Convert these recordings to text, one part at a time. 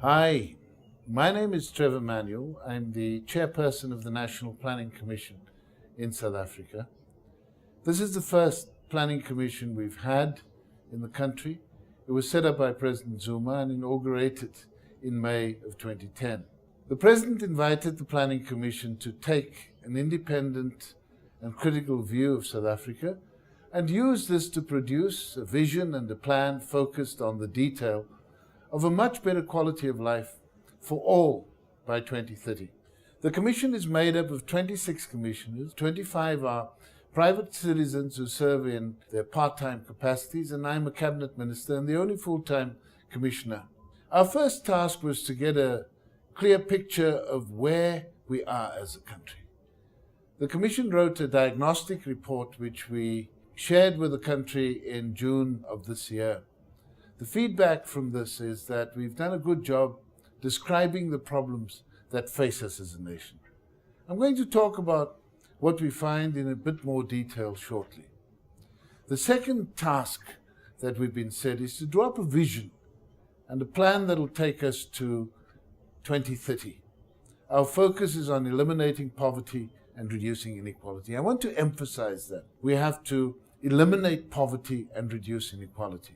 Hi, my name is Trevor Manuel. I'm the chairperson of the National Planning Commission in South Africa. This is the first planning commission we've had in the country. It was set up by President Zuma and inaugurated in May of 2010. The President invited the Planning Commission to take an independent and critical view of South Africa and use this to produce a vision and a plan focused on the detail of a much better quality of life for all by 2030. The Commission is made up of 26 commissioners. 25 are private citizens who serve in their part-time capacities, and I'm a cabinet minister and the only full-time commissioner. Our first task was to get a clear picture of where we are as a country. The Commission wrote a diagnostic report which we shared with the country in June of this year. The feedback from this is that we've done a good job describing the problems that face us as a nation. I'm going to talk about what we find in a bit more detail shortly. The second task that we've been set is to draw up a vision and a plan that will take us to 2030. Our focus is on eliminating poverty and reducing inequality. I want to emphasize that. We have to eliminate poverty and reduce inequality,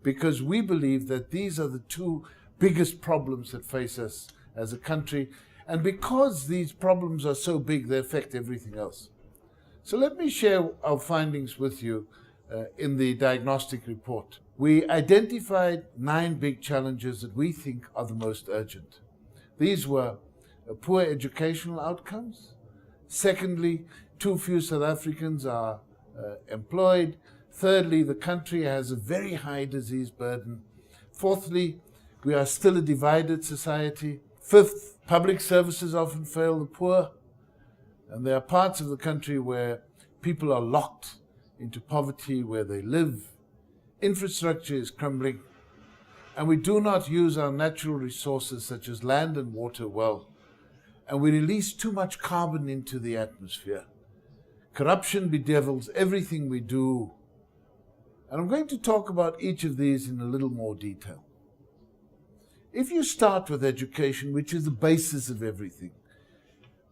because we believe that these are the two biggest problems that face us as a country, and because these problems are so big, they affect everything else. So let me share our findings with you in the diagnostic report. We identified 9 big challenges that we think are the most urgent. These were poor educational outcomes. Secondly, too few South Africans are employed. Thirdly, the country has a very high disease burden. Fourthly, we are still a divided society. Fifth, public services often fail the poor. And there are parts of the country where people are locked into poverty where they live. Infrastructure is crumbling. And we do not use our natural resources such as land and water well. And we release too much carbon into the atmosphere. Corruption bedevils everything we do. And I'm going to talk about each of these in a little more detail. If you start with education, which is the basis of everything,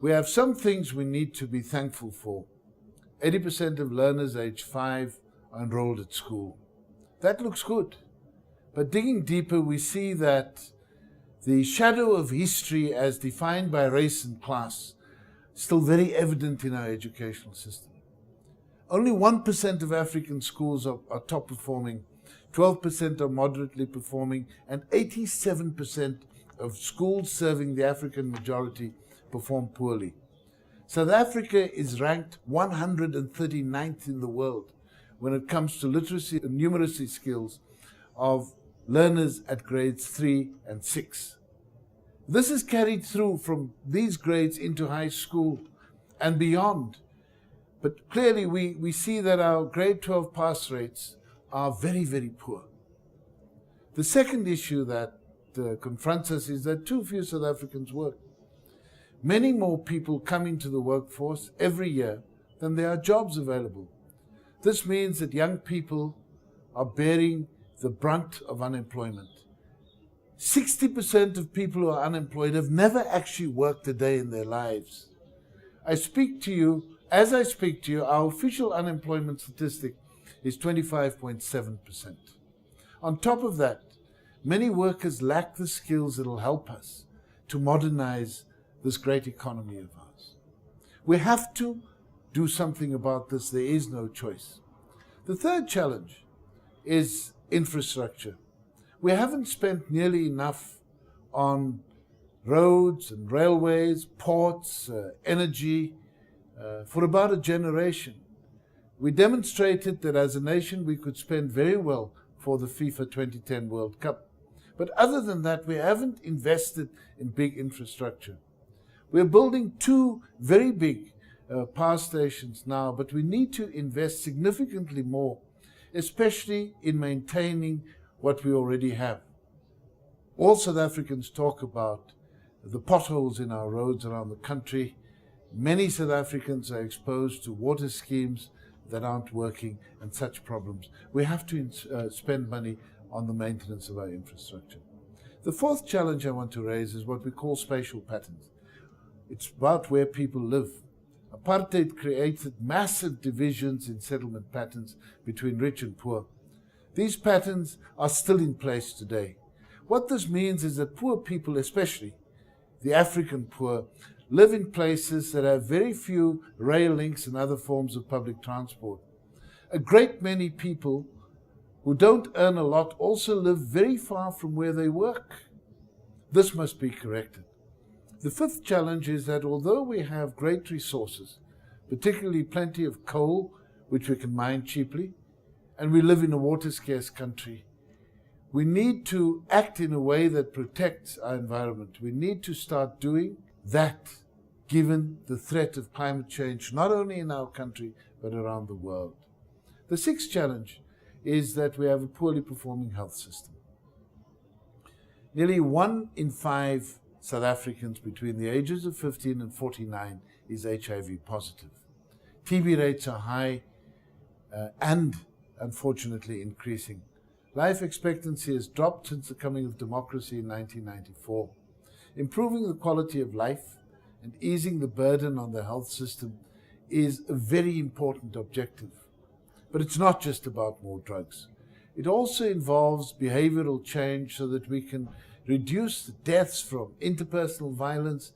we have some things we need to be thankful for. 80% of learners aged 5 are enrolled at school. That looks good. But digging deeper, we see that the shadow of history as defined by race and class is still very evident in our educational system. Only 1% of African schools are top performing, 12% are moderately performing, and 87% of schools serving the African majority perform poorly. South Africa is ranked 139th in the world when it comes to literacy and numeracy skills of learners at grades 3 and 6. This is carried through from these grades into high school and beyond. But clearly we see that our grade 12 pass rates are very, very poor. The second issue that confronts us is that too few South Africans work. Many more people come into the workforce every year than there are jobs available. This means that young people are bearing the brunt of unemployment. 60% of people who are unemployed have never actually worked a day in their lives. As I speak to you, our official unemployment statistic is 25.7%. On top of that, many workers lack the skills that will help us to modernize this great economy of ours. We have to do something about this. There is no choice. The third challenge is infrastructure. We haven't spent nearly enough on roads and railways, ports, energy, for about a generation. We demonstrated that as a nation we could spend very well for the FIFA 2010 World Cup. But other than that, we haven't invested in big infrastructure. We're building 2 very big power stations now, but we need to invest significantly more, especially in maintaining what we already have. All South Africans talk about the potholes in our roads around the country. Many South Africans are exposed to water schemes that aren't working and such problems. We have to spend money on the maintenance of our infrastructure. The fourth challenge I want to raise is what we call spatial patterns. It's about where people live. Apartheid created massive divisions in settlement patterns between rich and poor. These patterns are still in place today. What this means is that poor people, especially the African poor, live in places that have very few rail links and other forms of public transport. A great many people who don't earn a lot also live very far from where they work. This must be corrected. The fifth challenge is that although we have great resources, particularly plenty of coal, which we can mine cheaply, and we live in a water-scarce country, we need to act in a way that protects our environment. We need to start doing that, given the threat of climate change, not only in our country, but around the world. The sixth challenge is that we have a poorly performing health system. Nearly 1 in 5 South Africans between the ages of 15 and 49 is HIV positive. TB rates are high and unfortunately increasing. Life expectancy has dropped since the coming of democracy in 1994. Improving the quality of life and easing the burden on the health system is a very important objective. But it's not just about more drugs. It also involves behavioral change so that we can reduce the deaths from interpersonal violence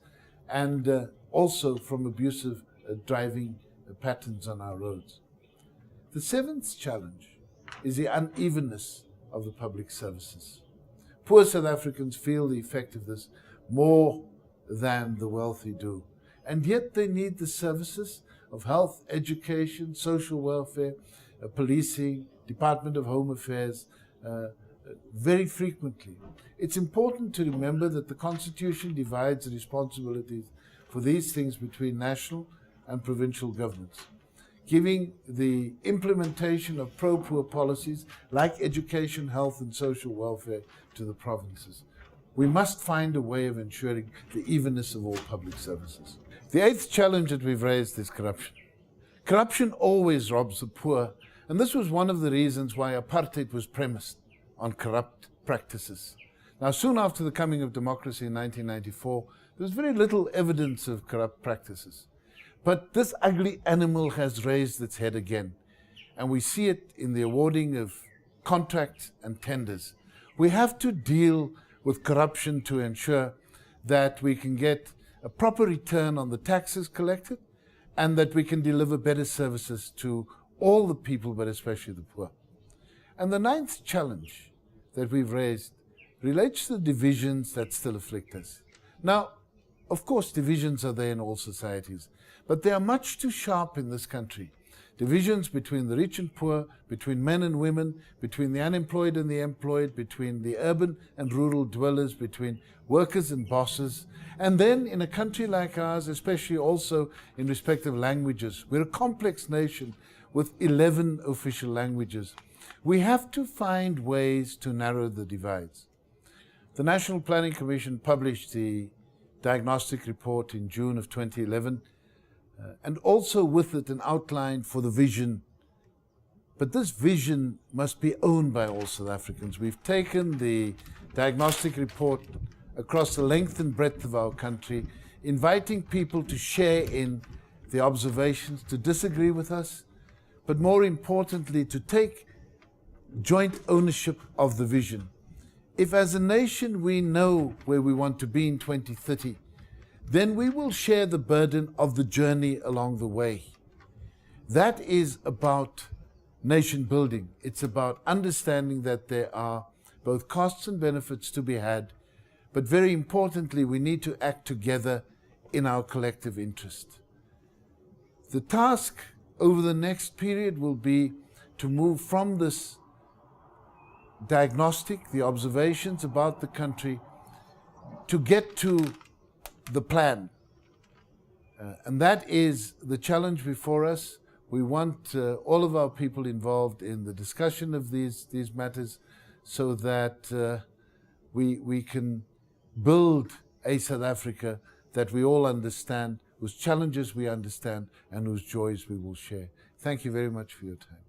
and also from abusive driving patterns on our roads. The seventh challenge is the unevenness of the public services. Poor South Africans feel the effect of this more than the wealthy do, and yet they need the services of health, education, social welfare, policing, Department of Home Affairs, very frequently. It's important to remember that the Constitution divides the responsibilities for these things between national and provincial governments, giving the implementation of pro-poor policies like education, health and social welfare to the provinces. We must find a way of ensuring the evenness of all public services. The eighth challenge that we've raised is corruption. Corruption always robs the poor, and this was one of the reasons why apartheid was premised on corrupt practices. Now, soon after the coming of democracy in 1994, there was very little evidence of corrupt practices. But this ugly animal has raised its head again, and we see it in the awarding of contracts and tenders. We have to deal with corruption to ensure that we can get a proper return on the taxes collected and that we can deliver better services to all the people, but especially the poor. And the ninth challenge that we've raised relates to the divisions that still afflict us. Now, of course, divisions are there in all societies, but they are much too sharp in this country. Divisions between the rich and poor, between men and women, between the unemployed and the employed, between the urban and rural dwellers, between workers and bosses. And then in a country like ours, especially also in respect of languages, we're a complex nation with 11 official languages. We have to find ways to narrow the divides. The National Planning Commission published the Diagnostic Report in June of 2011, and also with it an outline for the vision. But this vision must be owned by all South Africans. We've taken the Diagnostic Report across the length and breadth of our country, inviting people to share in the observations, to disagree with us, but more importantly, to take joint ownership of the vision. If as a nation we know where we want to be in 2030, then we will share the burden of the journey along the way. That is about nation building. It's about understanding that there are both costs and benefits to be had, but very importantly, we need to act together in our collective interest. The task over the next period will be to move from this diagnostic, the observations about the country, to get to the plan. And that is the challenge before us. We want all of our people involved in the discussion of these matters so that we can build a South Africa that we all understand, whose challenges we understand, and whose joys we will share. Thank you very much for your time.